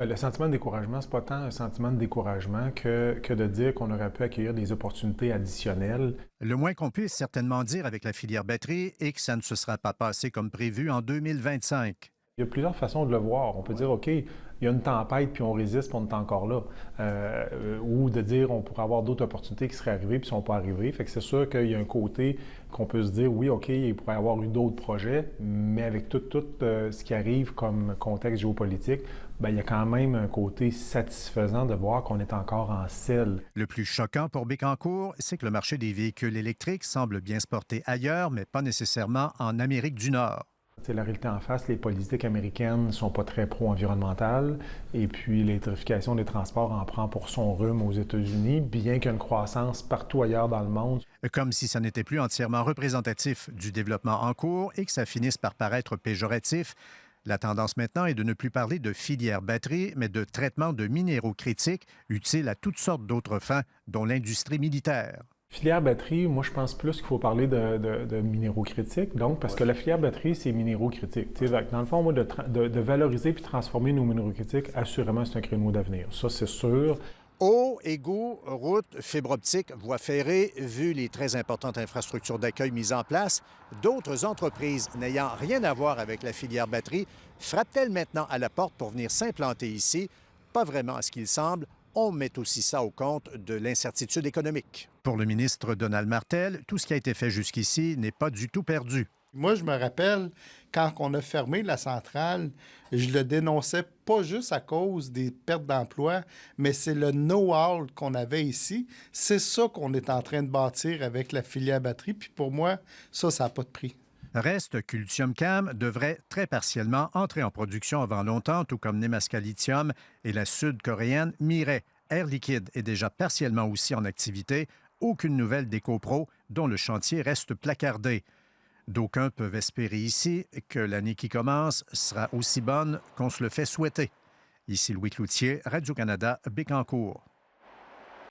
Le sentiment de découragement, c'est pas tant un sentiment de découragement que de dire qu'on aurait pu accueillir des opportunités additionnelles. Le moins qu'on puisse certainement dire avec la filière batterie est que ça ne se sera pas passé comme prévu en 2025. Il y a plusieurs façons de le voir. On peut dire, OK, il y a une tempête, puis on résiste, puis on est encore là. Ou de dire, on pourrait avoir d'autres opportunités qui seraient arrivées, puis ne sont pas arrivées. Fait que c'est sûr qu'il y a un côté qu'on peut se dire, oui, OK, il pourrait y avoir eu d'autres projets, mais avec tout ce qui arrive comme contexte géopolitique, bien, il y a quand même un côté satisfaisant de voir qu'on est encore en selle. Le plus choquant pour Bécancour, c'est que le marché des véhicules électriques semble bien se porter ailleurs, mais pas nécessairement en Amérique du Nord. C'est la réalité en face, les politiques américaines ne sont pas très pro-environnementales et puis l'électrification des transports en prend pour son rhume aux États-Unis, bien qu'il y ait une croissance partout ailleurs dans le monde. Comme si ça n'était plus entièrement représentatif du développement en cours et que ça finisse par paraître péjoratif. La tendance maintenant est de ne plus parler de filière batterie, mais de traitement de minéraux critiques utiles à toutes sortes d'autres fins, dont l'industrie militaire. Filière batterie, moi je pense plus qu'il faut parler de minéraux critiques, donc parce que la filière batterie, c'est minéraux critiques. T'sais, dans le fond, moi, de valoriser puis transformer nos minéraux critiques, assurément, c'est un créneau d'avenir. Ça, c'est sûr. Eau, égouts, routes, fibres optiques, voies ferrées, vu les très importantes infrastructures d'accueil mises en place, d'autres entreprises n'ayant rien à voir avec la filière batterie frappent-elles maintenant à la porte pour venir s'implanter ici? Pas vraiment à ce qu'il semble. On met aussi ça au compte de l'incertitude économique. Pour le ministre Donald Martel, tout ce qui a été fait jusqu'ici n'est pas du tout perdu. Moi, je me rappelle, quand on a fermé la centrale, je le dénonçais pas juste à cause des pertes d'emplois, mais c'est le know-how qu'on avait ici. C'est ça qu'on est en train de bâtir avec la filière batterie. Puis pour moi, ça n'a pas de prix. Reste qu'Ultium Cam devrait très partiellement entrer en production avant longtemps, tout comme Nemaska Lithium et la sud-coréenne Mirai. Air Liquide est déjà partiellement aussi en activité. Aucune nouvelle d'EcoPro, dont le chantier reste placardé. D'aucuns peuvent espérer ici que l'année qui commence sera aussi bonne qu'on se le fait souhaiter. Ici Louis Cloutier, Radio-Canada, Bécancour.